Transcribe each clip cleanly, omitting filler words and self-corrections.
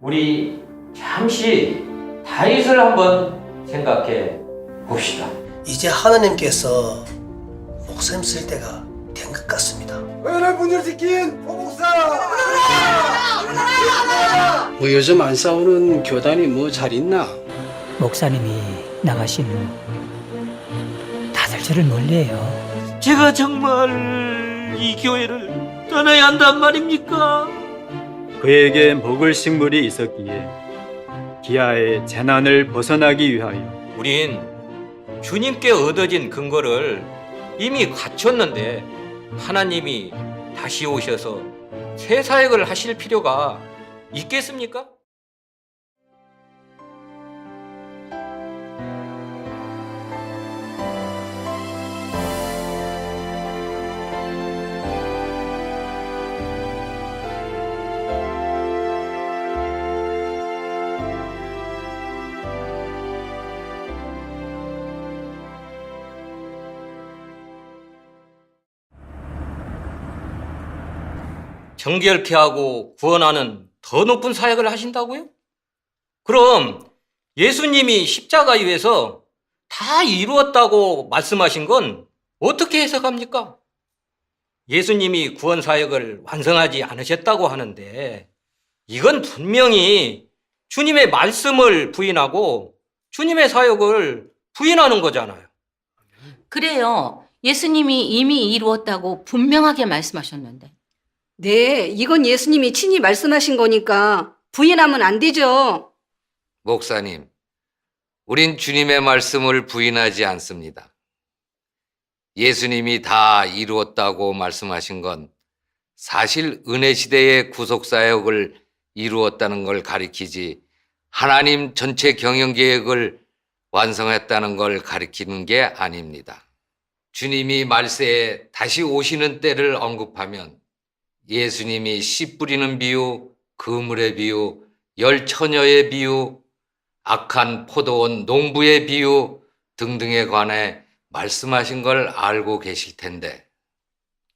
우리 잠시 다윗을 한번 생각해 봅시다. 이제 하나님께서 목사님 쓸 때가 된 것 같습니다. 오늘 분열 시킨 보복사! 뭐 요즘 안 싸우는 교단이 뭐 잘 있나? 목사님이 나가시면 다들 저를 놀래요. 제가 정말 이 교회를 떠나야 한단 말입니까? 그에게 먹을 식물이 있었기에 기아의 재난을 벗어나기 위하여 우린 주님께 얻어진 근거를 이미 갖췄는데 하나님이 다시 오셔서 새 사역을 하실 필요가 있겠습니까? 정결케 하고 구원하는 더 높은 사역을 하신다고요? 그럼 예수님이 십자가 위에서 다 이루었다고 말씀하신 건 어떻게 해석합니까? 예수님이 구원 사역을 완성하지 않으셨다고 하는데 이건 분명히 주님의 말씀을 부인하고 주님의 사역을 부인하는 거잖아요. 그래요. 예수님이 이미 이루었다고 분명하게 말씀하셨는데. 네, 이건 예수님이 친히 말씀하신 거니까 부인하면 안 되죠. 목사님, 우린 주님의 말씀을 부인하지 않습니다. 예수님이 다 이루었다고 말씀하신 건 사실 은혜 시대의 구속사역을 이루었다는 걸 가리키지 하나님 전체 경영계획을 완성했다는 걸 가리키는 게 아닙니다. 주님이 말세에 다시 오시는 때를 언급하면 예수님이 씨 뿌리는 비유, 그물의 비유, 열 처녀의 비유, 악한 포도원 농부의 비유 등등에 관해 말씀하신 걸 알고 계실 텐데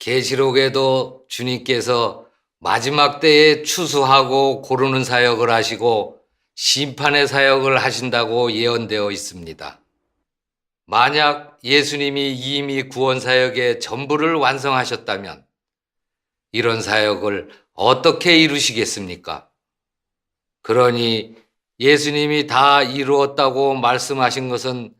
계시록에도 주님께서 마지막 때에 추수하고 고르는 사역을 하시고 심판의 사역을 하신다고 예언되어 있습니다. 만약 예수님이 이미 구원 사역의 전부를 완성하셨다면 이런 사역을 어떻게 이루시겠습니까? 그러니 예수님이 다 이루었다고 말씀하신 것은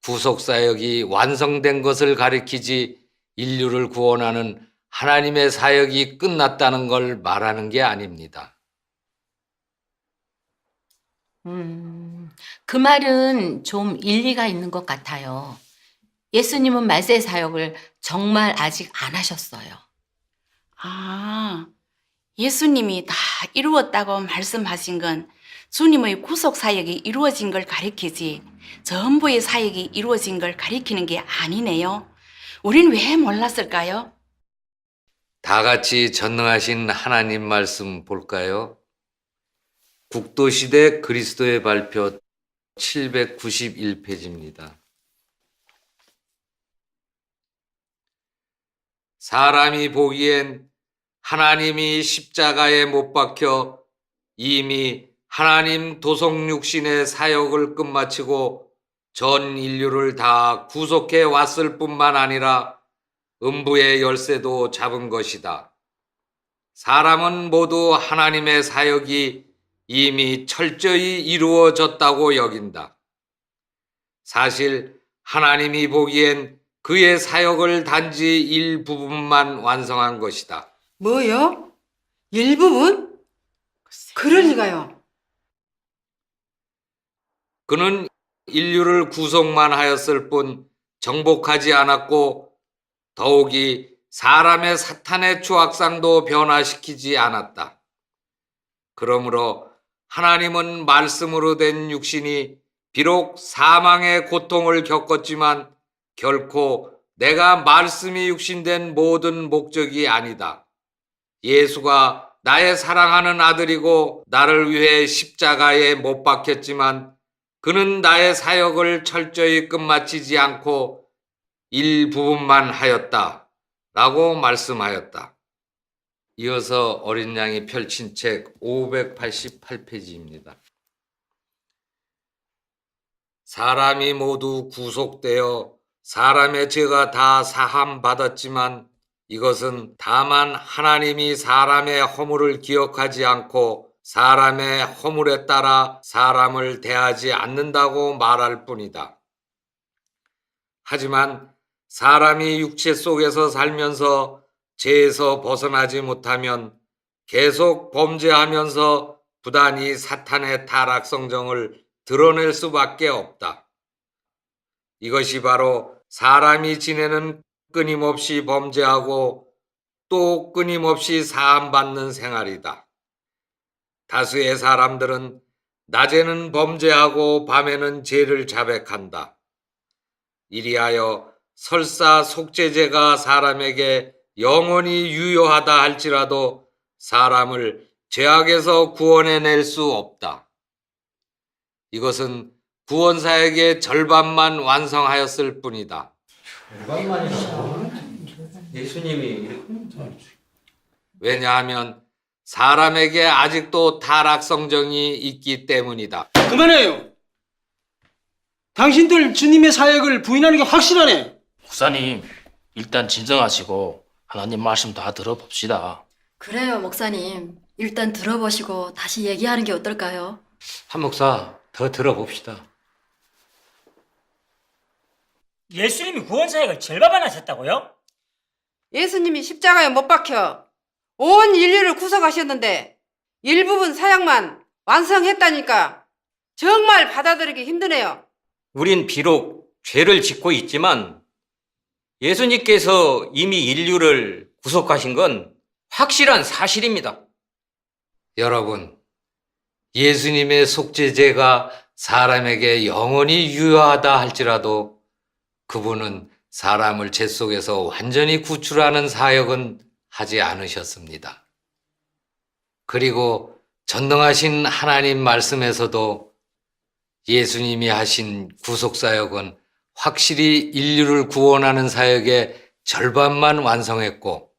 구속사역이 완성된 것을 가리키지 인류를 구원하는 하나님의 사역이 끝났다는 걸 말하는 게 아닙니다. 그 말은 좀 일리가 있는 것 같아요. 예수님은 말세 사역을 정말 아직 안 하셨어요. 아, 예수님이 다 이루었다고 말씀하신 건 주님의 구속 사역이 이루어진 걸 가리키지 전부의 사역이 이루어진 걸 가리키는 게 아니네요. 우린 왜 몰랐을까요? 다 같이 전능하신 하나님 말씀 볼까요? 국도시대 그리스도의 발표 791페이지입니다. 사람이 보기엔 하나님이 십자가에 못 박혀 이미 하나님 도성 육신의 사역을 끝마치고 전 인류를 다 구속해 왔을 뿐만 아니라 음부의 열쇠도 잡은 것이다. 사람은 모두 하나님의 사역이 이미 철저히 이루어졌다고 여긴다. 사실 하나님이 보기엔 그의 사역을 단지 일부분만 완성한 것이다. 뭐요? 일부분? 그럴 리가요. 그는 인류를 구속만 하였을 뿐 정복하지 않았고 더욱이 사람의 사탄의 추악상도 변화시키지 않았다. 그러므로 하나님은 말씀으로 된 육신이 비록 사망의 고통을 겪었지만 결코 내가 말씀이 육신된 모든 목적이 아니다. 예수가 나의 사랑하는 아들이고 나를 위해 십자가에 못 박혔지만 그는 나의 사역을 철저히 끝마치지 않고 일부분만 하였다 라고 말씀하였다. 이어서 어린 양이 펼친 책 588페이지입니다. 사람이 모두 구속되어 사람의 죄가 다 사함받았지만 이것은 다만 하나님이 사람의 허물을 기억하지 않고 사람의 허물에 따라 사람을 대하지 않는다고 말할 뿐이다. 하지만 사람이 육체 속에서 살면서 죄에서 벗어나지 못하면 계속 범죄하면서 부단히 사탄의 타락성정을 드러낼 수밖에 없다. 이것이 바로 사람이 지내는 끊임없이 범죄하고 또 끊임없이 사함받는 생활이다. 다수의 사람들은 낮에는 범죄하고 밤에는 죄를 자백한다. 이리하여 설사 속죄제가 사람에게 영원히 유효하다 할지라도 사람을 죄악에서 구원해낼 수 없다. 이것은 구원사역의 절반만 완성하였을 뿐이다. 왜냐하면 사람에게 아직도 타락성정이 있기 때문이다. 그만해요. 당신들 주님의 사역을 부인하는 게 확실하네. 목사님, 일단 진정하시고 하나님 말씀 다 들어봅시다. 그래요, 목사님. 일단 들어보시고 다시 얘기하는 게 어떨까요? 한 목사 더 들어봅시다. 예수님이 구원사역을 절반만 하셨다고요? 예수님이 십자가에 못 박혀 온 인류를 구속하셨는데 일부분 사역만 완성했다니까 정말 받아들이기 힘드네요. 우린 비록 죄를 짓고 있지만 예수님께서 이미 인류를 구속하신 건 확실한 사실입니다. 여러분, 예수님의 속죄제가 사람에게 영원히 유효하다 할지라도 그분은 사람을 죄 속에서 완전히 구출하는 사역은 하지 않으셨습니다. 그리고 전능하신 하나님 말씀에서도 예수님이 하신 구속사역은 확실히 인류를 구원하는 사역의 절반만 완성했고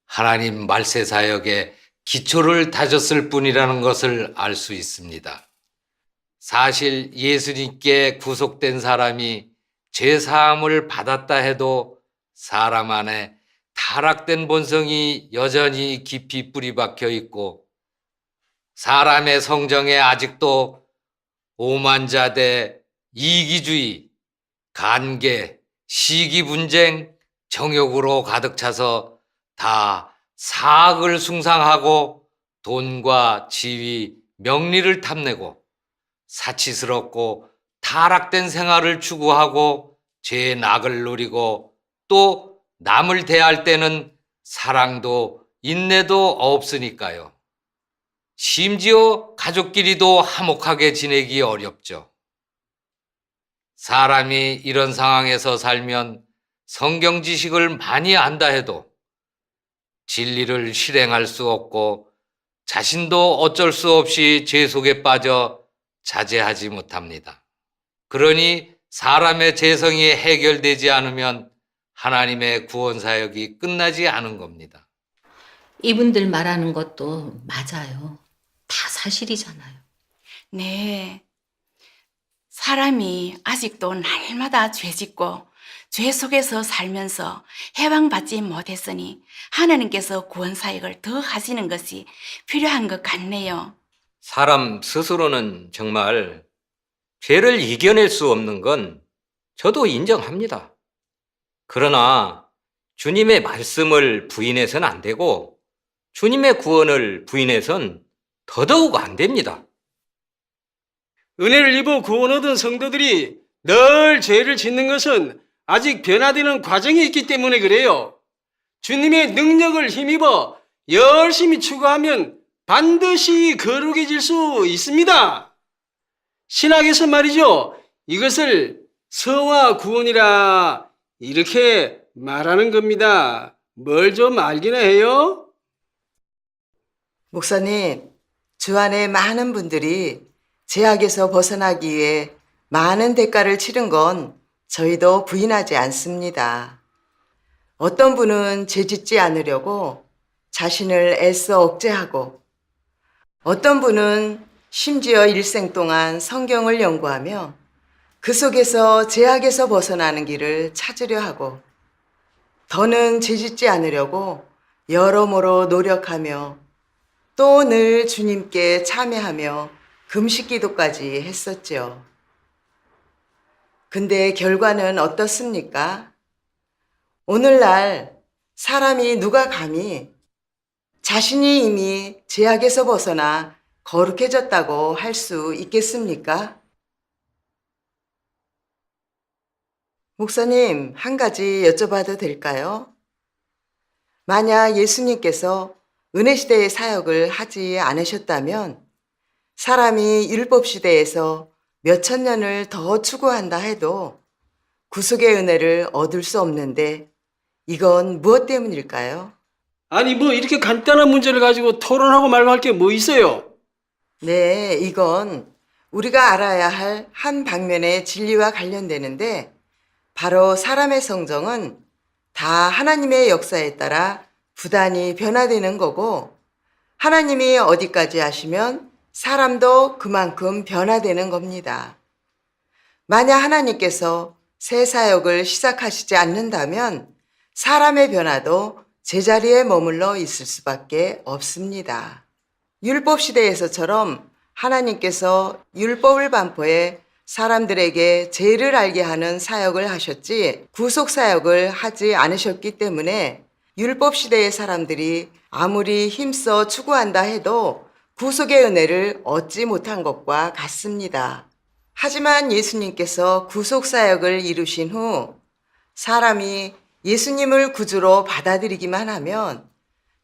하나님 말세 사역의 기초를 다졌을 뿐이라는 것을 알 수 있습니다. 사실 예수님께 구속된 사람이 죄사함을 받았다 해도 사람 안에 타락된 본성이 여전히 깊이 뿌리 박혀 있고 사람의 성정에 아직도 오만자대, 이기주의, 간계, 시기분쟁, 정욕으로 가득 차서 다 사악을 숭상하고 돈과 지위, 명리를 탐내고 사치스럽고 타락된 생활을 추구하고 죄의 낙을 누리고 또 남을 대할 때는 사랑도 인내도 없으니까요. 심지어 가족끼리도 화목하게 지내기 어렵죠. 사람이 이런 상황에서 살면 성경 지식을 많이 안다 해도 진리를 실행할 수 없고 자신도 어쩔 수 없이 죄 속에 빠져 자제하지 못합니다. 그러니 사람의 죄성이 해결되지 않으면 하나님의 구원 사역이 끝나지 않은 겁니다. 이분들 말하는 것도 맞아요. 다 사실이잖아요. 네. 사람이 아직도 날마다 죄짓고 죄 속에서 살면서 해방받지 못했으니 하나님께서 구원사역을 더 하시는 것이 필요한 것 같네요. 사람 스스로는 정말 죄를 이겨낼 수 없는 건 저도 인정합니다. 그러나 주님의 말씀을 부인해서는 안 되고 주님의 구원을 부인해서는 더더욱 안 됩니다. 은혜를 입어 구원 얻은 성도들이 늘 죄를 짓는 것은 아직 변화되는 과정이 있기 때문에 그래요. 주님의 능력을 힘입어 열심히 추구하면 반드시 거룩해질 수 있습니다. 신학에서 말이죠. 이것을 성화 구원이라 이렇게 말하는 겁니다. 뭘 좀 알기나 해요? 목사님, 주 안에 많은 분들이 죄악에서 벗어나기 위해 많은 대가를 치른 건 저희도 부인하지 않습니다. 어떤 분은 죄 짓지 않으려고 자신을 애써 억제하고 어떤 분은 심지어 일생 동안 성경을 연구하며 그 속에서 제약에서 벗어나는 길을 찾으려 하고 더는 죄짓지 않으려고 여러모로 노력하며 또 늘 주님께 참여하며 금식 기도까지 했었죠. 근데 결과는 어떻습니까? 오늘날 사람이 누가 감히 자신이 이미 제약에서 벗어나 거룩해졌다고 할 수 있겠습니까? 목사님, 한 가지 여쭤봐도 될까요? 만약 예수님께서 은혜시대의 사역을 하지 않으셨다면 사람이 율법시대에서 몇천 년을 더 추구한다 해도 구속의 은혜를 얻을 수 없는데 이건 무엇 때문일까요? 아니 뭐 이렇게 간단한 문제를 가지고 토론하고 말고 할 게 뭐 있어요? 네, 이건 우리가 알아야 할 한 방면의 진리와 관련되는데 바로 사람의 성정은 다 하나님의 역사에 따라 부단히 변화되는 거고 하나님이 어디까지 하시면 사람도 그만큼 변화되는 겁니다. 만약 하나님께서 새 사역을 시작하시지 않는다면 사람의 변화도 제자리에 머물러 있을 수밖에 없습니다. 율법 시대에서처럼 하나님께서 율법을 반포해 사람들에게 죄를 알게 하는 사역을 하셨지 구속 사역을 하지 않으셨기 때문에 율법 시대의 사람들이 아무리 힘써 추구한다 해도 구속의 은혜를 얻지 못한 것과 같습니다. 하지만 예수님께서 구속 사역을 이루신 후 사람이 예수님을 구주로 받아들이기만 하면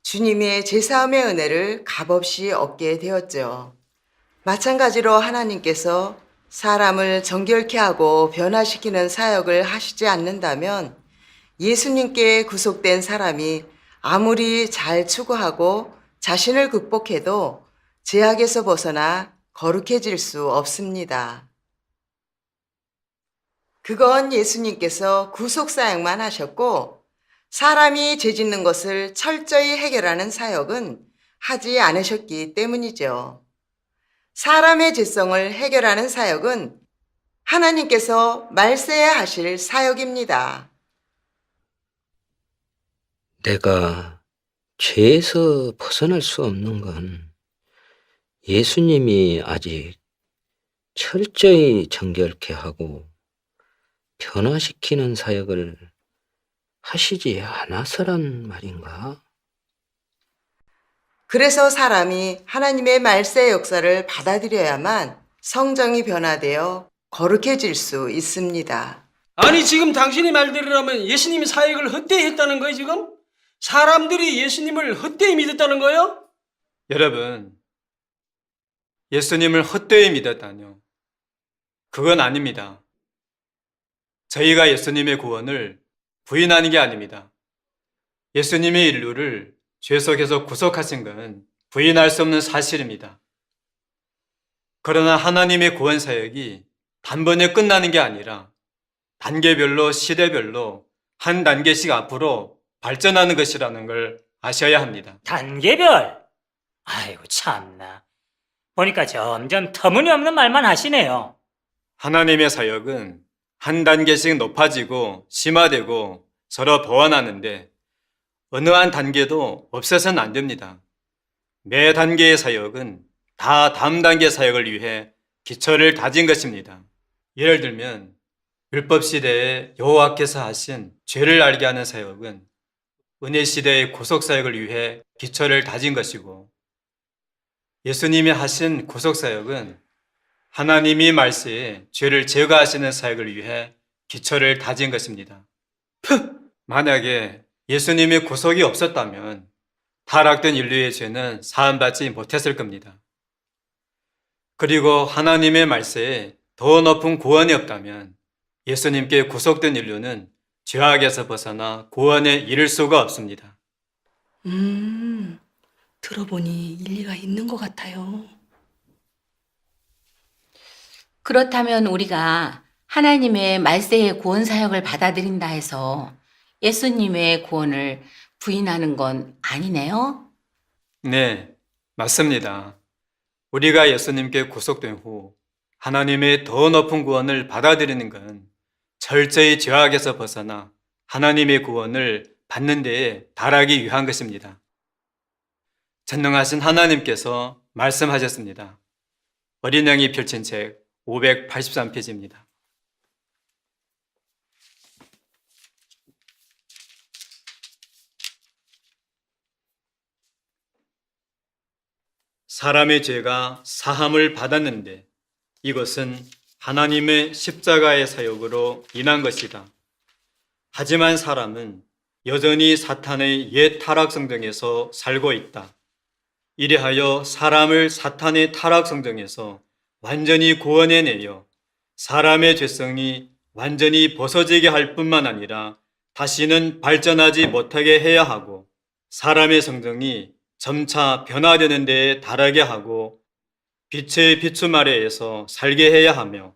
주님의 제사함의 은혜를 값없이 얻게 되었죠. 마찬가지로 하나님께서 사람을 정결케 하고 변화시키는 사역을 하시지 않는다면 예수님께 구속된 사람이 아무리 잘 추구하고 자신을 극복해도 제약에서 벗어나 거룩해질 수 없습니다. 그건 예수님께서 구속 사역만 하셨고 사람이 죄 짓는 것을 철저히 해결하는 사역은 하지 않으셨기 때문이죠. 사람의 죄성을 해결하는 사역은 하나님께서 말세에 하실 사역입니다. 내가 죄에서 벗어날 수 없는 건 예수님이 아직 철저히 정결케 하고 변화시키는 사역을 하시지 않아서란 말인가? 그래서 사람이 하나님의 말세 역사를 받아들여야만 성정이 변화되어 거룩해질 수 있습니다. 아니 지금 당신이 말대로라면 예수님이 사역을 헛되이 했다는 거예요 지금? 사람들이 예수님을 헛되이 믿었다는 거예요? 여러분, 예수님을 헛되이 믿었다뇨. 그건 아닙니다. 저희가 예수님의 구원을 부인하는 게 아닙니다. 예수님의 인류를 죄 속에서 구속하신 건 부인할 수 없는 사실입니다. 그러나 하나님의 구원 사역이 단번에 끝나는 게 아니라 단계별로 시대별로 한 단계씩 앞으로 발전하는 것이라는 걸 아셔야 합니다. 단계별? 아이고 참나. 보니까 점점 터무니없는 말만 하시네요. 하나님의 사역은 한 단계씩 높아지고 심화되고 서로 보완하는데 어느 한 단계도 없어서는 안 됩니다. 매 단계의 사역은 다 다음 단계 사역을 위해 기초를 다진 것입니다. 예를 들면 율법 시대에 여호와께서 하신 죄를 알게 하는 사역은 은혜 시대의 구속 사역을 위해 기초를 다진 것이고 예수님이 하신 구속 사역은 하나님이 말세에 죄를 제거하시는 사역을 위해 기초를 다진 것입니다. 만약에 예수님의 구속이 없었다면 타락된 인류의 죄는 사함받지 못했을 겁니다. 그리고 하나님의 말세에 더 높은 구원이 없다면 예수님께 구속된 인류는 죄악에서 벗어나 구원에 이를 수가 없습니다. 들어보니 일리가 있는 것 같아요. 그렇다면 우리가 하나님의 말세의 구원 사역을 받아들인다 해서 예수님의 구원을 부인하는 건 아니네요? 네, 맞습니다. 우리가 예수님께 구속된 후 하나님의 더 높은 구원을 받아들이는 건 철저히 죄악에서 벗어나 하나님의 구원을 받는 데에 달하기 위한 것입니다. 전능하신 하나님께서 말씀하셨습니다. 어린 양이 펼친 책 583페이지입니다. 사람의 죄가 사함을 받았는데 이것은 하나님의 십자가의 사역으로 인한 것이다. 하지만 사람은 여전히 사탄의 옛 타락 성정에서 살고 있다. 이래하여 사람을 사탄의 타락 성정에서 완전히 구원해내어 사람의 죄성이 완전히 벗어지게 할 뿐만 아니라 다시는 발전하지 못하게 해야 하고 사람의 성정이 점차 변화되는 데에 달하게 하고 빛의 비춤 아래에서 살게 해야 하며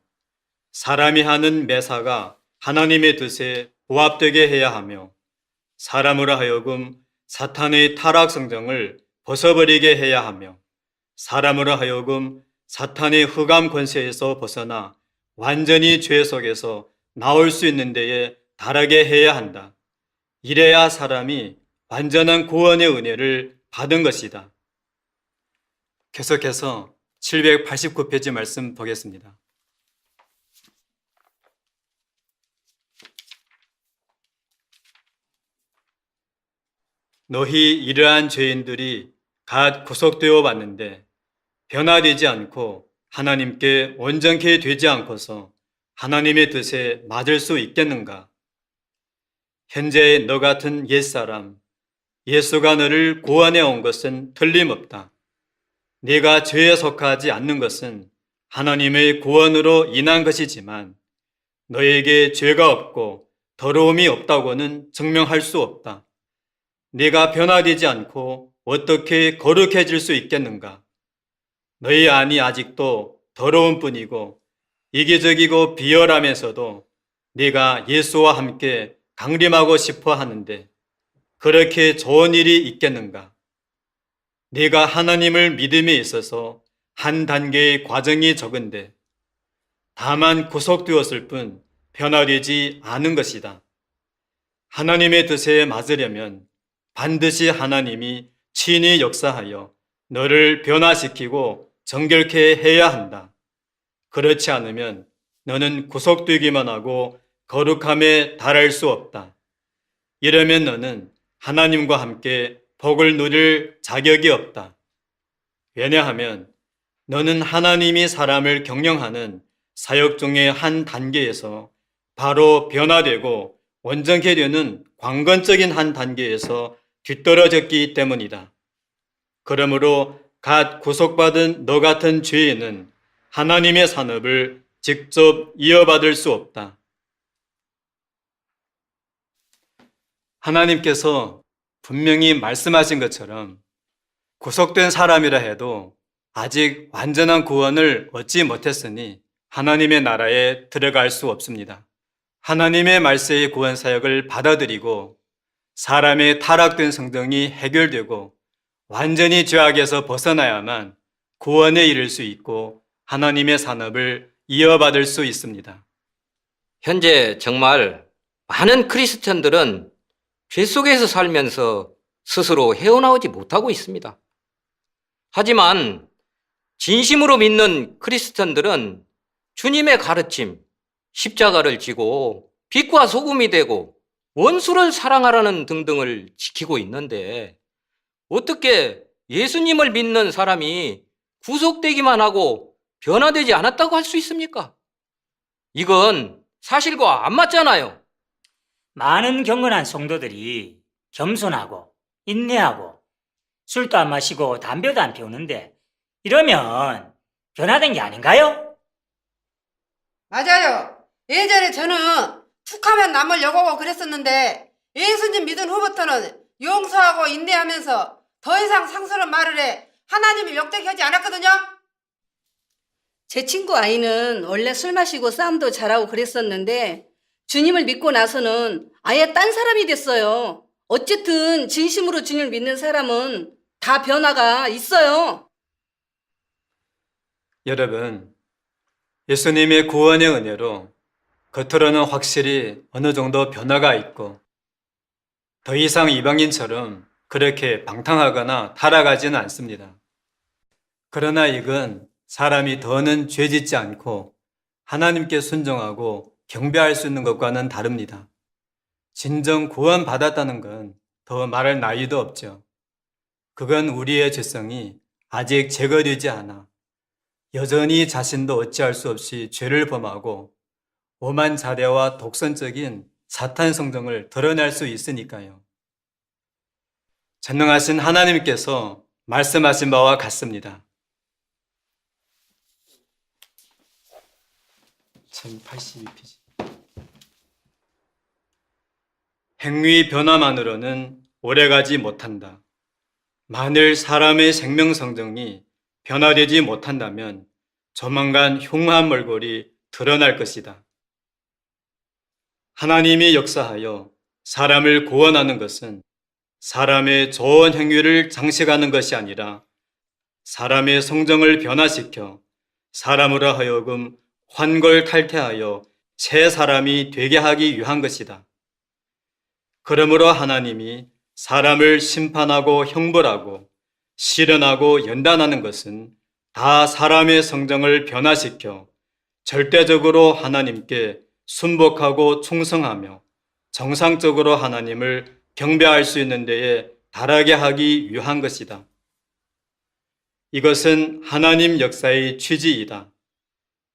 사람이 하는 매사가 하나님의 뜻에 부합되게 해야 하며 사람으로 하여금 사탄의 타락 성정을 벗어버리게 해야 하며 사람으로 하여금 사탄의 흑암 권세에서 벗어나 완전히 죄 속에서 나올 수 있는 데에 달하게 해야 한다. 이래야 사람이 완전한 구원의 은혜를 받은 것이다. 계속해서 789페이지 말씀 보겠습니다. 너희 이러한 죄인들이 갓 구속되어 왔는데 변화되지 않고 하나님께 온전케 되지 않고서 하나님의 뜻에 맞을 수 있겠는가? 현재 너 같은 옛사람, 예수가 너를 구원해 온 것은 틀림없다. 네가 죄에 속하지 않는 것은 하나님의 구원으로 인한 것이지만 너에게 죄가 없고 더러움이 없다고는 증명할 수 없다. 네가 변화되지 않고 어떻게 거룩해질 수 있겠는가? 너희 안이 아직도 더러운 뿐이고 이기적이고 비열하면서도 네가 예수와 함께 강림하고 싶어 하는데 그렇게 좋은 일이 있겠는가? 네가 하나님을 믿음에 있어서 한 단계의 과정이 적은데 다만 구속되었을 뿐 변화되지 않은 것이다. 하나님의 뜻에 맞으려면 반드시 하나님이 친히 역사하여 너를 변화시키고 정결케 해야 한다. 그렇지 않으면 너는 구속되기만 하고 거룩함에 달할 수 없다. 이러면 너는 하나님과 함께 복을 누릴 자격이 없다. 왜냐하면 너는 하나님이 사람을 경영하는 사역 중의 한 단계에서 바로 변화되고 온전케 되는 관건적인 한 단계에서 뒤떨어졌기 때문이다. 그러므로 갓 구속받은 너 같은 죄인은 하나님의 산업을 직접 이어받을 수 없다. 하나님께서 분명히 말씀하신 것처럼 구속된 사람이라 해도 아직 완전한 구원을 얻지 못했으니 하나님의 나라에 들어갈 수 없습니다. 하나님의 말세의 구원 사역을 받아들이고 사람의 타락된 성정이 해결되고 완전히 죄악에서 벗어나야만 구원에 이를 수 있고 하나님의 산업을 이어받을 수 있습니다. 현재 정말 많은 크리스천들은 죄 속에서 살면서 스스로 헤어나오지 못하고 있습니다. 하지만 진심으로 믿는 크리스천들은 주님의 가르침, 십자가를 지고 빛과 소금이 되고 원수를 사랑하라는 등등을 지키고 있는데 어떻게 예수님을 믿는 사람이 구속되기만 하고 변화되지 않았다고 할 수 있습니까? 이건 사실과 안 맞잖아요. 많은 경건한 성도들이 겸손하고 인내하고 술도 안 마시고 담배도 안 피우는데 이러면 변화된 게 아닌가요? 맞아요. 예전에 저는 툭하면 남을 욕하고 그랬었는데 예수님 믿은 후부터는 용서하고 인내하면서 더 이상 상스러운 말을 해 하나님을 욕되게 하지 않았거든요. 제 친구 아이는 원래 술 마시고 싸움도 잘하고 그랬었는데 주님을 믿고 나서는 아예 딴 사람이 됐어요. 어쨌든 진심으로 주님을 믿는 사람은 다 변화가 있어요. 여러분, 예수님의 구원의 은혜로 겉으로는 확실히 어느 정도 변화가 있고 더 이상 이방인처럼 그렇게 방탕하거나 타락하지는 않습니다. 그러나 이건 사람이 더는 죄짓지 않고 하나님께 순종하고 경배할 수 있는 것과는 다릅니다. 진정 구원받았다는 건 더 말할 나위도 없죠. 그건 우리의 죄성이 아직 제거되지 않아 여전히 자신도 어찌할 수 없이 죄를 범하고 오만 자대와 독선적인 사탄 성정을 드러낼 수 있으니까요. 전능하신 하나님께서 말씀하신 바와 같습니다. 1082페이지. 행위 변화만으로는 오래가지 못한다. 만일 사람의 생명 성정이 변화되지 못한다면 조만간 흉한 몰골이 드러날 것이다. 하나님이 역사하여 사람을 구원하는 것은 사람의 좋은 행위를 장식하는 것이 아니라 사람의 성정을 변화시켜 사람으로 하여금 환골탈태하여 새 사람이 되게 하기 위한 것이다. 그러므로 하나님이 사람을 심판하고 형벌하고 실현하고 연단하는 것은 다 사람의 성정을 변화시켜 절대적으로 하나님께 순복하고 충성하며 정상적으로 하나님을 경배할 수 있는 데에 달하게 하기 위한 것이다. 이것은 하나님 역사의 취지이다.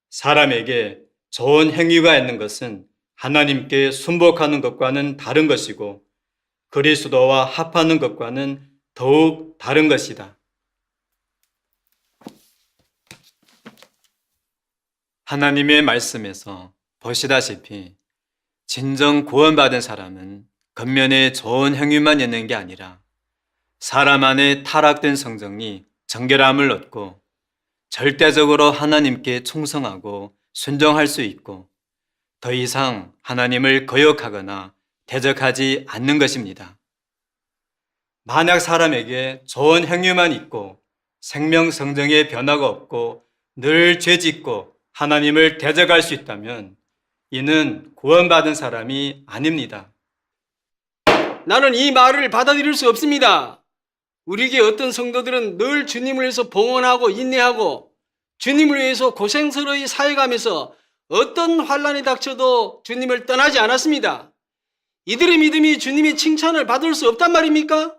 사람에게 좋은 행위가 있는 것은 하나님께 순복하는 것과는 다른 것이고 그리스도와 합하는 것과는 더욱 다른 것이다. 하나님의 말씀에서 보시다시피 진정 구원받은 사람은 겉면에 좋은 행위만 있는 게 아니라 사람 안에 타락된 성정이 정결함을 얻고 절대적으로 하나님께 충성하고 순종할 수 있고 더 이상 하나님을 거역하거나 대적하지 않는 것입니다. 만약 사람에게 좋은 행위만 있고 생명 성정의 변화가 없고 늘 죄짓고 하나님을 대적할 수 있다면 이는 구원받은 사람이 아닙니다. 나는 이 말을 받아들일 수 없습니다. 우리에게 어떤 성도들은 늘 주님을 위해서 봉헌하고 인내하고 주님을 위해서 고생스러이 사역하면서 어떤 환란이 닥쳐도 주님을 떠나지 않았습니다. 이들의 믿음이 주님의 칭찬을 받을 수 없단 말입니까?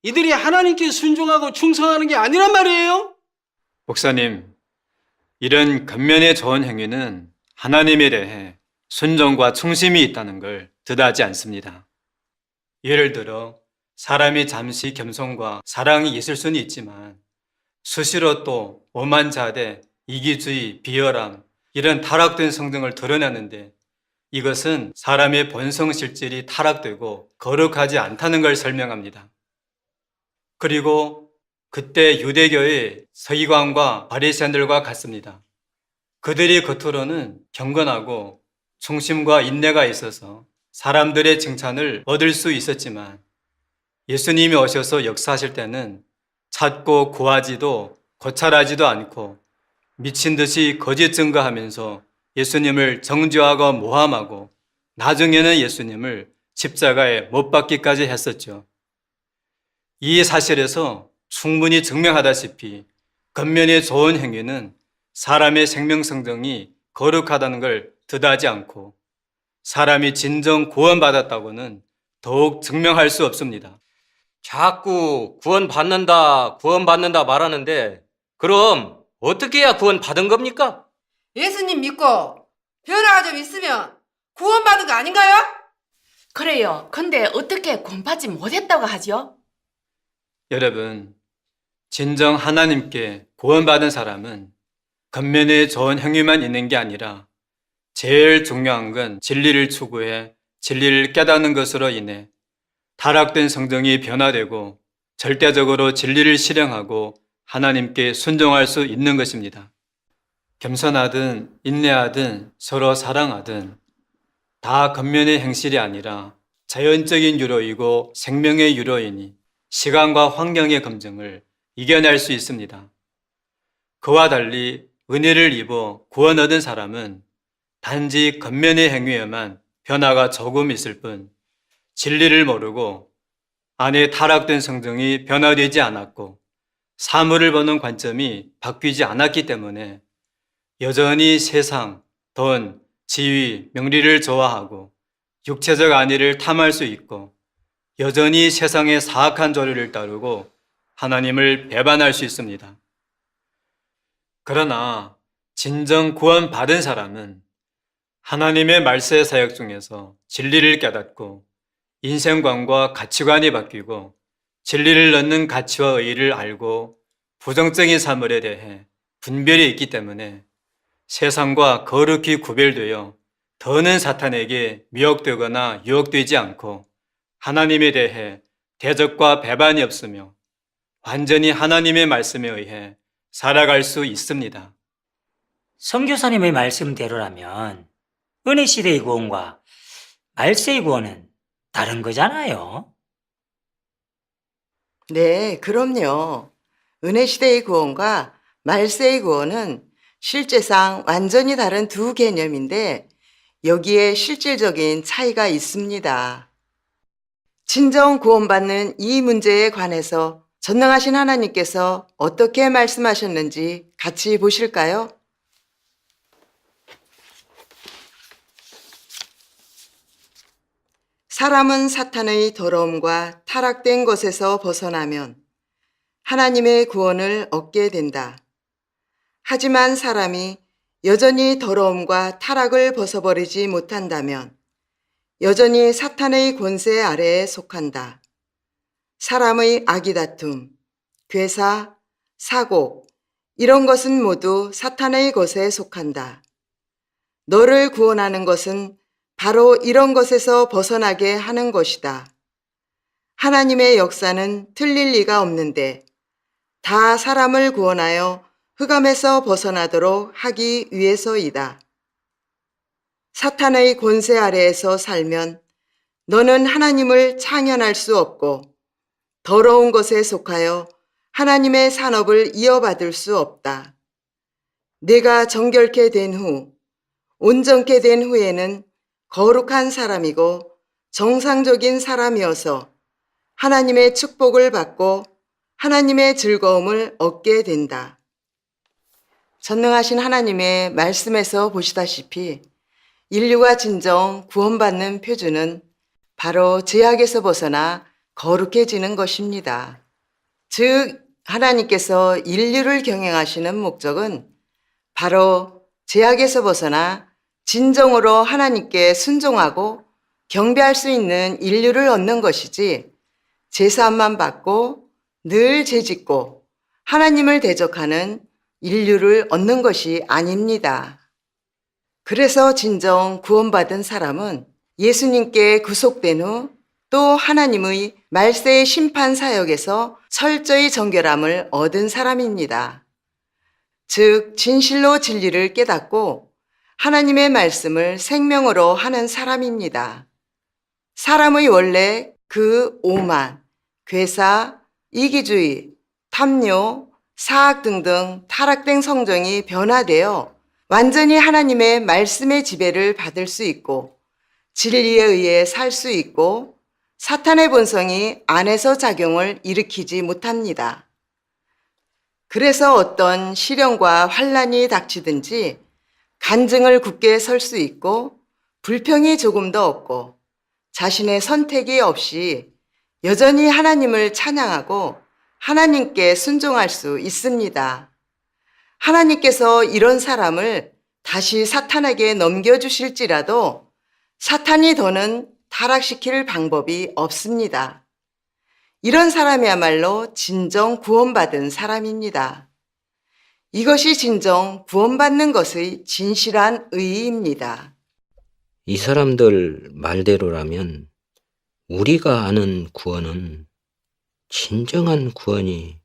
이들이 하나님께 순종하고 충성하는 게 아니란 말이에요? 목사님, 이런 겉면의 좋은 행위는 하나님에 대해 순종과 충심이 있다는 걸 뜻하지 않습니다. 예를 들어 사람이 잠시 겸손과 사랑이 있을 수는 있지만 수시로 또 오만자대, 이기주의, 비열함 이런 타락된 성정을 드러내는데 이것은 사람의 본성 실질이 타락되고 거룩하지 않다는 걸 설명합니다. 그리고 그때 유대교의 서기관과 바리새인들과 같습니다. 그들이 겉으로는 경건하고 충심과 인내가 있어서 사람들의 칭찬을 얻을 수 있었지만 예수님이 오셔서 역사하실 때는 찾고 구하지도 고찰하지도 않고 미친 듯이 거짓 증거하면서 예수님을 정죄하고 모함하고 나중에는 예수님을 십자가에 못 박기까지 했었죠. 이 사실에서 충분히 증명하다시피 겉면의 좋은 행위는 사람의 생명 성정이 거룩하다는 걸 뜻하지 않고 사람이 진정 구원받았다고는 더욱 증명할 수 없습니다. 자꾸 구원받는다 말하는데 그럼 어떻게 해야 구원받은 겁니까? 예수님 믿고 변화가 좀 있으면 구원받은 거 아닌가요? 그래요. 근데 어떻게 구원받지 못했다고 하죠? 여러분, 진정 하나님께 구원받은 사람은 겉면에 좋은 행위만 있는 게 아니라 제일 중요한 건 진리를 추구해 진리를 깨닫는 것으로 인해 타락된 성정이 변화되고 절대적으로 진리를 실행하고 하나님께 순종할 수 있는 것입니다. 겸손하든 인내하든 서로 사랑하든 다 겉면의 행실이 아니라 자연적인 유로이고 생명의 유로이니 시간과 환경의 검증을 이겨낼 수 있습니다. 그와 달리 은혜를 입어 구원 얻은 사람은 단지 겉면의 행위에만 변화가 조금 있을 뿐 진리를 모르고 안에 타락된 성정이 변화되지 않았고 사물을 보는 관점이 바뀌지 않았기 때문에 여전히 세상, 돈, 지위, 명리를 좋아하고 육체적 안위를 탐할 수 있고 여전히 세상의 사악한 조류를 따르고 하나님을 배반할 수 있습니다. 그러나 진정 구원받은 사람은 하나님의 말세 사역 중에서 진리를 깨닫고 인생관과 가치관이 바뀌고 진리를 얻는 가치와 의의를 알고 부정적인 사물에 대해 분별이 있기 때문에 세상과 거룩히 구별되어 더는 사탄에게 미혹되거나 유혹되지 않고 하나님에 대해 대적과 배반이 없으며 완전히 하나님의 말씀에 의해 살아갈 수 있습니다. 선교사님의 말씀대로라면 은혜 시대의 구원과 말세의 구원은 다른 거잖아요. 네, 그럼요. 은혜 시대의 구원과 말세의 구원은 실제상 완전히 다른 두 개념인데 여기에 실질적인 차이가 있습니다. 진정 구원받는 이 문제에 관해서 전능하신 하나님께서 어떻게 말씀하셨는지 같이 보실까요? 사람은 사탄의 더러움과 타락된 것에서 벗어나면 하나님의 구원을 얻게 된다. 하지만 사람이 여전히 더러움과 타락을 벗어버리지 못한다면 여전히 사탄의 권세 아래에 속한다. 사람의 악의다툼, 괴사, 사곡, 이런 것은 모두 사탄의 것에 속한다. 너를 구원하는 것은 바로 이런 것에서 벗어나게 하는 것이다. 하나님의 역사는 틀릴 리가 없는데 다 사람을 구원하여 흑암에서 벗어나도록 하기 위해서이다. 사탄의 권세 아래에서 살면 너는 하나님을 창현할 수 없고 더러운 것에 속하여 하나님의 산업을 이어받을 수 없다. 내가 정결케 된 후, 온전케 된 후에는 거룩한 사람이고 정상적인 사람이어서 하나님의 축복을 받고 하나님의 즐거움을 얻게 된다. 전능하신 하나님의 말씀에서 보시다시피 인류가 진정 구원받는 표준은 바로 죄악에서 벗어나 거룩해지는 것입니다. 즉, 하나님께서 인류를 경영하시는 목적은 바로 죄악에서 벗어나 진정으로 하나님께 순종하고 경배할 수 있는 인류를 얻는 것이지 제사함만 받고 늘 죄짓고 하나님을 대적하는 인류를 얻는 것이 아닙니다. 그래서 진정 구원받은 사람은 예수님께 구속된 후 또 하나님의 말세의 심판 사역에서 철저히 정결함을 얻은 사람입니다. 즉, 진실로 진리를 깨닫고 하나님의 말씀을 생명으로 하는 사람입니다. 사람의 원래 그 오만, 괴사, 이기주의, 탐욕, 사악 등등 타락된 성정이 변화되어 완전히 하나님의 말씀의 지배를 받을 수 있고 진리에 의해 살 수 있고 사탄의 본성이 안에서 작용을 일으키지 못합니다. 그래서 어떤 시련과 환란이 닥치든지 간증을 굳게 설 수 있고 불평이 조금 더 없고 자신의 선택이 없이 여전히 하나님을 찬양하고 하나님께 순종할 수 있습니다. 하나님께서 이런 사람을 다시 사탄에게 넘겨주실지라도 사탄이 더는 타락시킬 방법이 없습니다. 이런 사람이야말로 진정 구원받은 사람입니다. 이것이 진정 구원받는 것의 진실한 의의입니다. 이 사람들 말대로라면 우리가 아는 구원은 진정한 구원이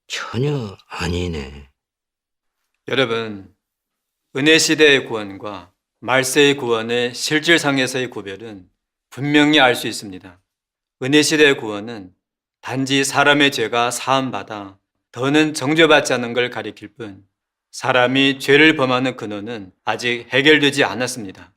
전혀 아니네. 여러분, 은혜 시대의 구원과 말세의 구원의 실질상에서의 구별은 분명히 알 수 있습니다. 은혜 시대의 구원은 단지 사람의 죄가 사함받아 더는 정죄받지 않는 걸 가리킬 뿐 사람이 죄를 범하는 근원은 아직 해결되지 않았습니다.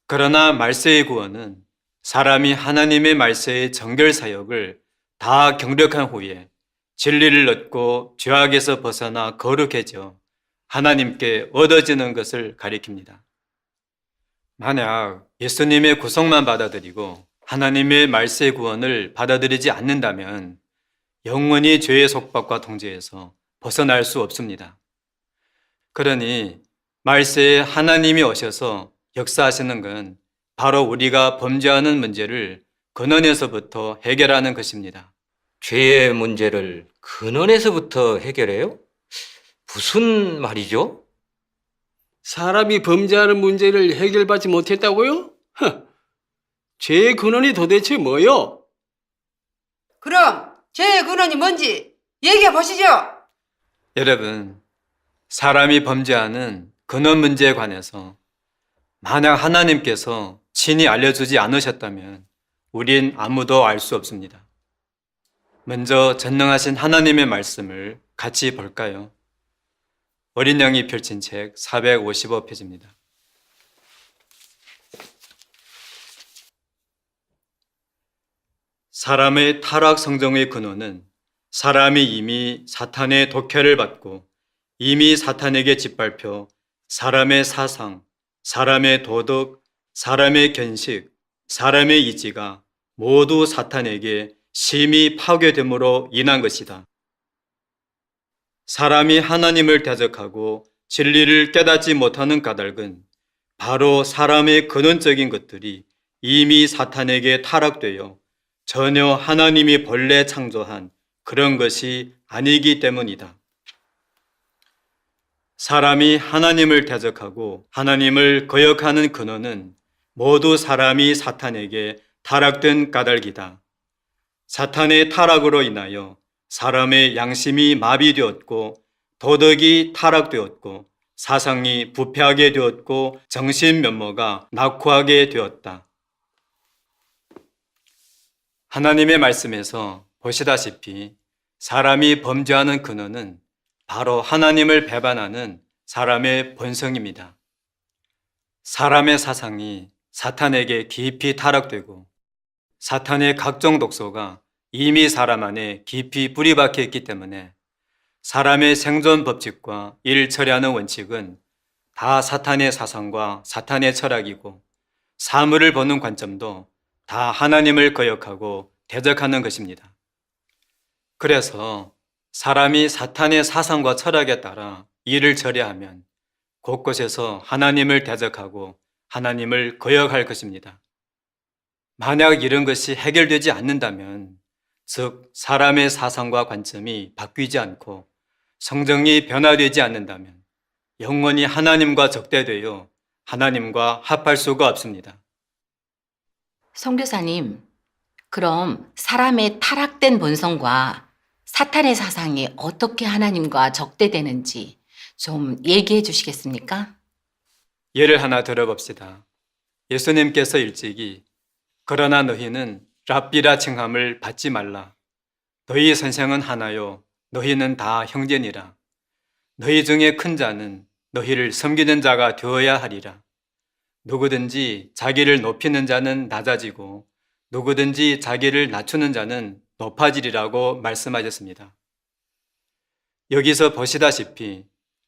그러나 말세의 구원은 사람이 하나님의 말세의 정결 사역을 다 경력한 후에 진리를 얻고 죄악에서 벗어나 거룩해져 하나님께 얻어지는 것을 가리킵니다. 만약 예수님의 구속만 받아들이고 하나님의 말세 구원을 받아들이지 않는다면 영원히 죄의 속박과 통제에서 벗어날 수 없습니다. 그러니 말세에 하나님이 오셔서 역사하시는 건 바로 우리가 범죄하는 문제를 근원에서부터 해결하는 것입니다. 죄의 문제를 근원에서부터 해결해요? 무슨 말이죠? 사람이 범죄하는 문제를 해결받지 못했다고요? 죄의 근원이 도대체 뭐요? 그럼 죄의 근원이 뭔지 얘기해 보시죠. 여러분, 사람이 범죄하는 근원 문제에 관해서 만약 하나님께서 친히 알려주지 않으셨다면 우린 아무도 알 수 없습니다. 먼저 전능하신 하나님의 말씀을 같이 볼까요? 어린 양이 펼친 책 455페이지입니다. 사람의 타락 성정의 근원은 사람이 이미 사탄의 독혈을 받고 이미 사탄에게 짓밟혀 사람의 사상, 사람의 도덕, 사람의 견식, 사람의 이지가 모두 사탄에게 심히 파괴됨으로 인한 것이다. 사람이 하나님을 대적하고 진리를 깨닫지 못하는 까닭은 바로 사람의 근원적인 것들이 이미 사탄에게 타락되어 전혀 하나님이 본래 창조한 그런 것이 아니기 때문이다. 사람이 하나님을 대적하고 하나님을 거역하는 근원은 모두 사람이 사탄에게 타락된 까닭이다. 사탄의 타락으로 인하여 사람의 양심이 마비되었고 도덕이 타락되었고 사상이 부패하게 되었고 정신 면모가 낙후하게 되었다. 하나님의 말씀에서 보시다시피 사람이 범죄하는 근원은 바로 하나님을 배반하는 사람의 본성입니다. 사람의 사상이 사탄에게 깊이 타락되고 사탄의 각종 독소가 이미 사람 안에 깊이 뿌리박혀 있기 때문에 사람의 생존 법칙과 일 처리하는 원칙은 다 사탄의 사상과 사탄의 철학이고 사물을 보는 관점도 다 하나님을 거역하고 대적하는 것입니다. 그래서 사람이 사탄의 사상과 철학에 따라 일을 처리하면 곳곳에서 하나님을 대적하고 하나님을 거역할 것입니다. 만약 이런 것이 해결되지 않는다면 즉 사람의 사상과 관점이 바뀌지 않고 성정이 변화되지 않는다면 영원히 하나님과 적대되어 하나님과 합할 수가 없습니다. 선교사님, 그럼 사람의 타락된 본성과 사탄의 사상이 어떻게 하나님과 적대되는지 좀 얘기해 주시겠습니까? 예를 하나 들어봅시다. 예수님께서 일찍이 그러나 너희는 랍비라 칭함을 받지 말라. 너희 선생은 하나요. 너희는 다 형제니라. 너희 중에 큰 자는 너희를 섬기는 자가 되어야 하리라. 누구든지 자기를 높이는 자는 낮아지고 누구든지 자기를 낮추는 자는 높아지리라고 말씀하셨습니다. 여기서 보시다시피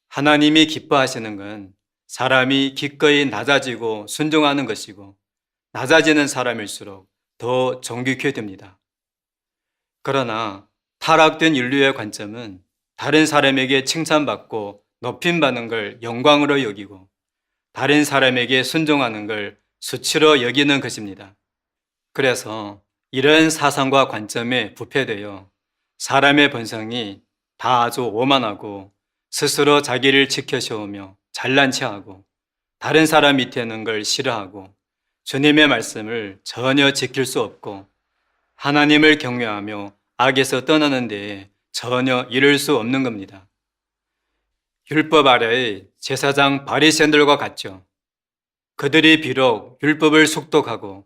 하나님이 기뻐하시는 건 사람이 기꺼이 낮아지고 순종하는 것이고 낮아지는 사람일수록 더 존귀케 됩니다. 그러나 타락된 인류의 관점은 다른 사람에게 칭찬받고 높임받는 걸 영광으로 여기고 다른 사람에게 순종하는 걸 수치로 여기는 것입니다. 그래서 이런 사상과 관점에 부패되어 사람의 본성이 다 아주 오만하고 스스로 자기를 지켜세우며 잘난 체하고 다른 사람 밑에 있는 걸 싫어하고 주님의 말씀을 전혀 지킬 수 없고 하나님을 경외하며 악에서 떠나는 데에 전혀 이룰 수 없는 겁니다. 율법 아래의 제사장 바리새인들과 같죠. 그들이 비록 율법을 숙독하고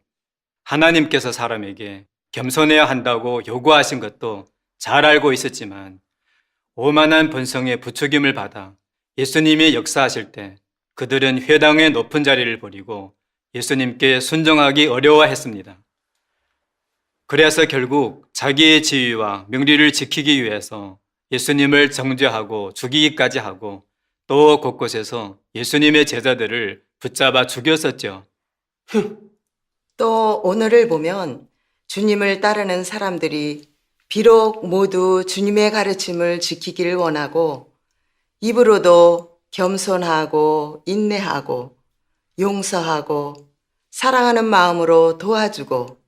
하나님께서 사람에게 겸손해야 한다고 요구하신 것도 잘 알고 있었지만 오만한 본성의 부추김을 받아 예수님이 역사하실 때 그들은 회당의 높은 자리를 버리고 예수님께 순종하기 어려워했습니다. 그래서 결국 자기의 지위와 명리를 지키기 위해서 예수님을 정죄하고 죽이기까지 하고 또 곳곳에서 예수님의 제자들을 붙잡아 죽였었죠. 또 오늘을 보면 주님을 따르는 사람들이 비록 모두 주님의 가르침을 지키기를 원하고 입으로도 겸손하고 인내하고 용서하고 사랑하는 마음으로 도와주고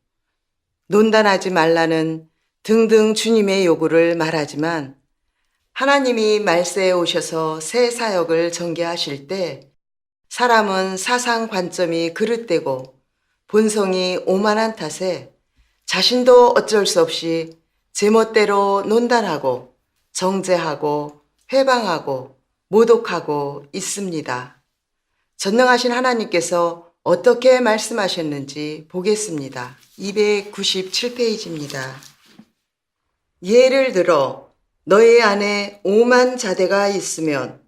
논단하지 말라는 등등 주님의 요구를 말하지만 하나님이 말세에 오셔서 새 사역을 전개하실 때 사람은 사상 관점이 그릇되고 본성이 오만한 탓에 자신도 어쩔 수 없이 제멋대로 논단하고 정죄하고 회방하고 모독하고 있습니다. 전능하신 하나님께서 어떻게 말씀하셨는지 보겠습니다. 297페이지입니다. 예를 들어 너희 안에 오만 자대가 있으면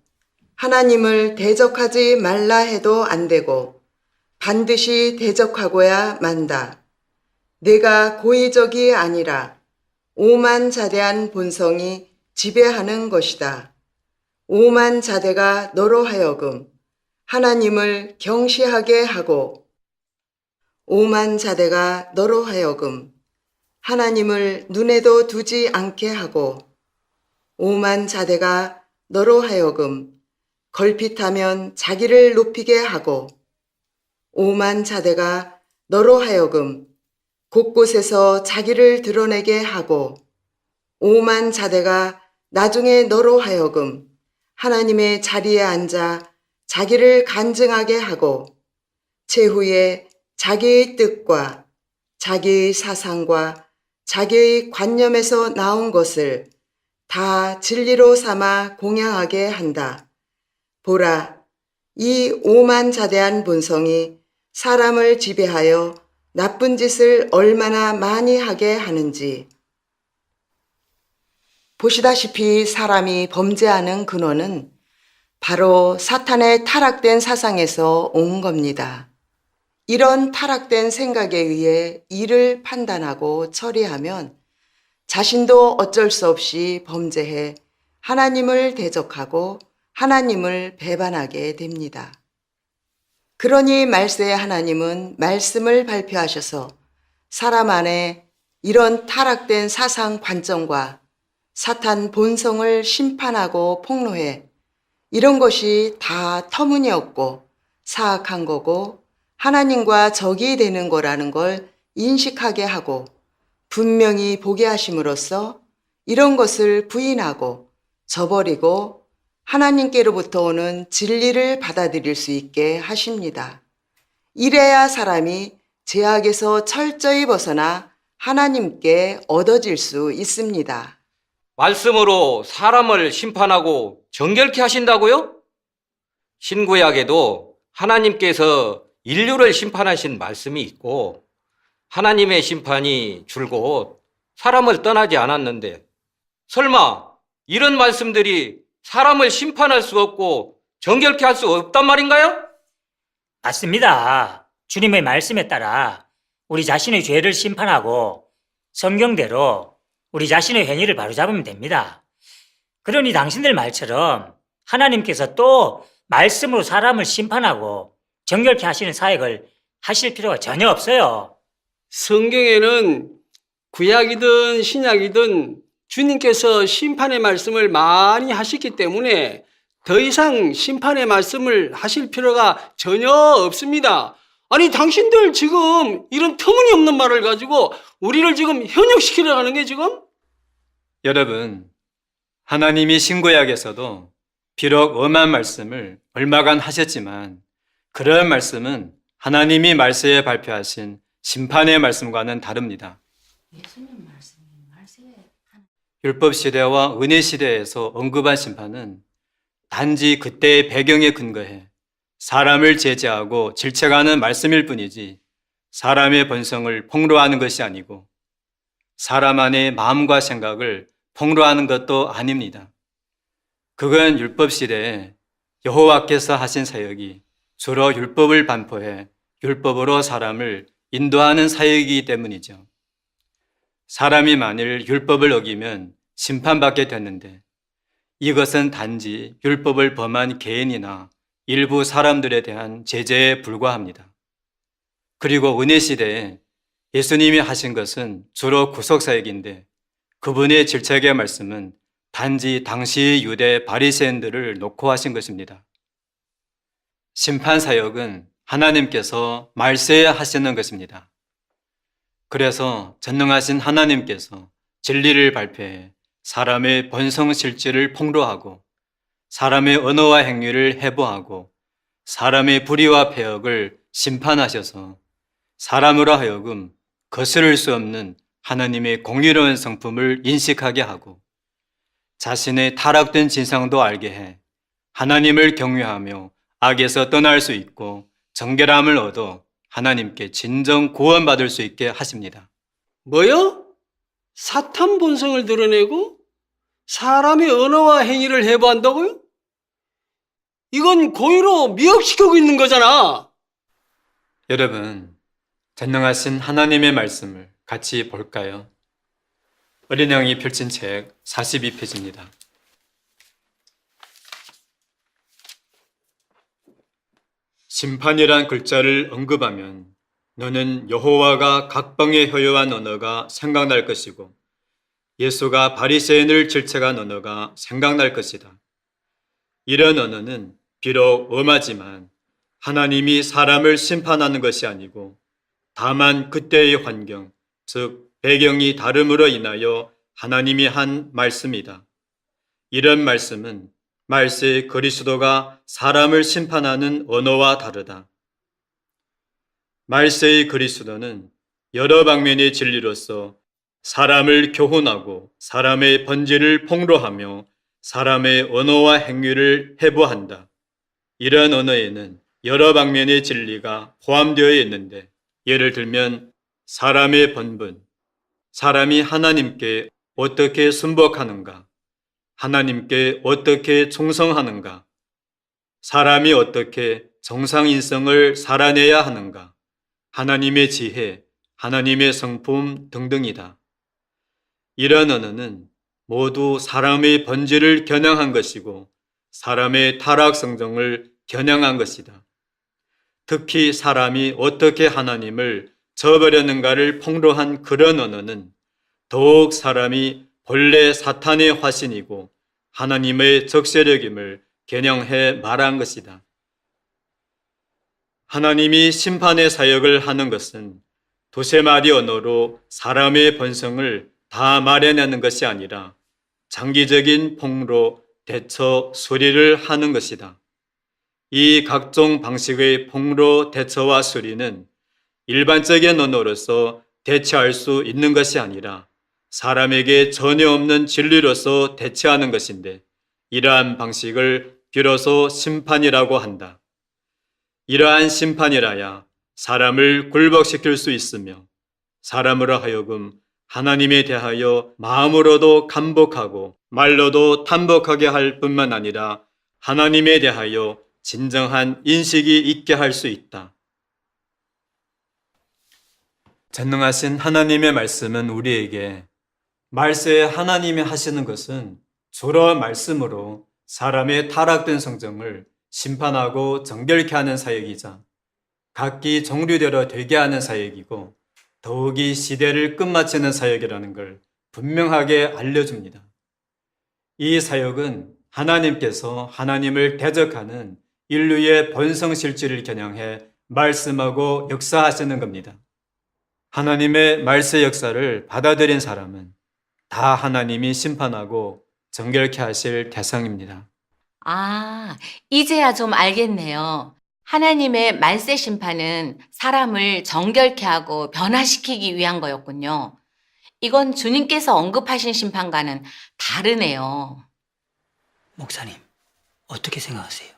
하나님을 대적하지 말라 해도 안 되고 반드시 대적하고야 만다. 내가 고의적이 아니라 오만 자대한 본성이 지배하는 것이다. 오만 자대가 너로 하여금 하나님을 경시하게 하고 오만 자대가 너로 하여금 하나님을 눈에도 두지 않게 하고 오만 자대가 너로 하여금 걸핏하면 자기를 높이게 하고 오만 자대가 너로 하여금 곳곳에서 자기를 드러내게 하고 오만 자대가 나중에 너로 하여금 하나님의 자리에 앉아 자기를 간증하게 하고 최후에 자기의 뜻과 자기의 사상과 자기의 관념에서 나온 것을 다 진리로 삼아 공양하게 한다. 보라, 이 오만자대한 본성이 사람을 지배하여 나쁜 짓을 얼마나 많이 하게 하는지. 보시다시피 사람이 범죄하는 근원은 바로 사탄의 타락된 사상에서 온 겁니다. 이런 타락된 생각에 의해 일을 판단하고 처리하면 자신도 어쩔 수 없이 범죄해 하나님을 대적하고 하나님을 배반하게 됩니다. 그러니 말세의 하나님은 말씀을 발표하셔서 사람 안에 이런 타락된 사상 관점과 사탄 본성을 심판하고 폭로해 이런 것이 다 터무니없고 사악한 거고 하나님과 적이 되는 거라는 걸 인식하게 하고 분명히 보게 하심으로써 이런 것을 부인하고 저버리고 하나님께로부터 오는 진리를 받아들일 수 있게 하십니다. 이래야 사람이 죄악에서 철저히 벗어나 하나님께 얻어질 수 있습니다. 말씀으로 사람을 심판하고 정결케 하신다고요? 신구약에도 하나님께서 인류를 심판하신 말씀이 있고 하나님의 심판이 줄곧 사람을 떠나지 않았는데 설마 이런 말씀들이 사람을 심판할 수 없고 정결케 할 수 없단 말인가요? 맞습니다. 주님의 말씀에 따라 우리 자신의 죄를 심판하고 성경대로 우리 자신의 행위를 바로잡으면 됩니다. 그러니 당신들 말처럼 하나님께서 또 말씀으로 사람을 심판하고 정결케 하시는 사역을 하실 필요가 전혀 없어요. 성경에는 구약이든 신약이든 주님께서 심판의 말씀을 많이 하셨기 때문에 더 이상 심판의 말씀을 하실 필요가 전혀 없습니다. 아니 당신들 지금 이런 터무니없는 말을 가지고 우리를 지금 현혹시키려고 하는 게 지금? 여러분, 하나님이 신구약에서도 비록 엄한 말씀을 얼마간 하셨지만 그런 말씀은 하나님이 말세에 발표하신 심판의 말씀과는 다릅니다. 율법 시대와 은혜 시대에서 언급한 심판은 단지 그때의 배경에 근거해 사람을 제재하고 질책하는 말씀일 뿐이지 사람의 본성을 폭로하는 것이 아니고 사람 안의 마음과 생각을 폭로하는 것도 아닙니다. 그건 율법 시대에 여호와께서 하신 사역이 주로 율법을 반포해 율법으로 사람을 인도하는 사역이기 때문이죠. 사람이 만일 율법을 어기면 심판받게 됐는데 이것은 단지 율법을 범한 개인이나 일부 사람들에 대한 제재에 불과합니다. 그리고 은혜 시대에 예수님이 하신 것은 주로 구속사역인데 그분의 질책의 말씀은 단지 당시 유대 바리새인들을 놓고 하신 것입니다. 심판사역은 하나님께서 말세에 하시는 것입니다. 그래서 전능하신 하나님께서 진리를 발표해 사람의 본성실질을 폭로하고 사람의 언어와 행위를 해부하고 사람의 불의와 폐역을 심판하셔서 사람으로 하여금 거스를 수 없는 하나님의 공의로운 성품을 인식하게 하고 자신의 타락된 진상도 알게 해 하나님을 경외하며 악에서 떠날 수 있고 정결함을 얻어 하나님께 진정 구원받을 수 있게 하십니다. 뭐요? 사탄 본성을 드러내고 사람의 언어와 행위를 해부한다고요? 이건 고의로 미혹시키고 있는 거잖아. 여러분, 전능하신 하나님의 말씀을 같이 볼까요? 어린 양이 펼친 책 42페이지입니다. 심판이란 글자를 언급하면 너는 여호와가 각방에 효요한 언어가 생각날 것이고 예수가 바리새인을 질책한 언어가 생각날 것이다. 이런 언어는 비록 엄하지만 하나님이 사람을 심판하는 것이 아니고 다만 그때의 환경, 즉 배경이 다름으로 인하여 하나님이 한 말씀이다. 이런 말씀은 말세의 그리스도가 사람을 심판하는 언어와 다르다. 말세의 그리스도는 여러 방면의 진리로서 사람을 교훈하고 사람의 본질을 폭로하며 사람의 언어와 행위를 해부한다. 이런 언어에는 여러 방면의 진리가 포함되어 있는데 예를 들면 사람의 본분, 사람이 하나님께 어떻게 순복하는가, 하나님께 어떻게 충성하는가, 사람이 어떻게 정상인성을 살아내야 하는가, 하나님의 지혜, 하나님의 성품 등등이다. 이런 언어는 모두 사람의 본질을 겨냥한 것이고 사람의 타락 성정을 겨냥한 것이다. 특히 사람이 어떻게 하나님을 저버렸는가를 폭로한 그런 언어는 더욱 사람이 본래 사탄의 화신이고 하나님의 적세력임을 겨냥해 말한 것이다. 하나님이 심판의 사역을 하는 것은 두세 마디 언어로 사람의 본성을 다 말해내는 것이 아니라 장기적인 폭로, 대처, 수리를 하는 것이다. 이 각종 방식의 폭로, 대처와 수리는 일반적인 언어로서 대처할 수 있는 것이 아니라 사람에게 전혀 없는 진리로서 대처하는 것인데 이러한 방식을 비로소 심판이라고 한다. 이러한 심판이라야 사람을 굴복시킬 수 있으며 사람으로 하여금 하나님에 대하여 마음으로도 감복하고 말로도 탐복하게 할 뿐만 아니라 하나님에 대하여 진정한 인식이 있게 할 수 있다. 전능하신 하나님의 말씀은 우리에게 말세에 하나님이 하시는 것은 주로 말씀으로 사람의 타락된 성정을 심판하고 정결케 하는 사역이자 각기 종류대로 되게 하는 사역이고 더욱이 시대를 끝마치는 사역이라는 걸 분명하게 알려줍니다. 이 사역은 하나님께서 하나님을 대적하는 인류의 본성실질을 겨냥해 말씀하고 역사하시는 겁니다. 하나님의 말세 역사를 받아들인 사람은 다 하나님이 심판하고 정결케 하실 대상입니다. 아, 이제야 좀 알겠네요. 하나님의 말세 심판은 사람을 정결케 하고 변화시키기 위한 거였군요. 이건 주님께서 언급하신 심판과는 다르네요. 목사님, 어떻게 생각하세요?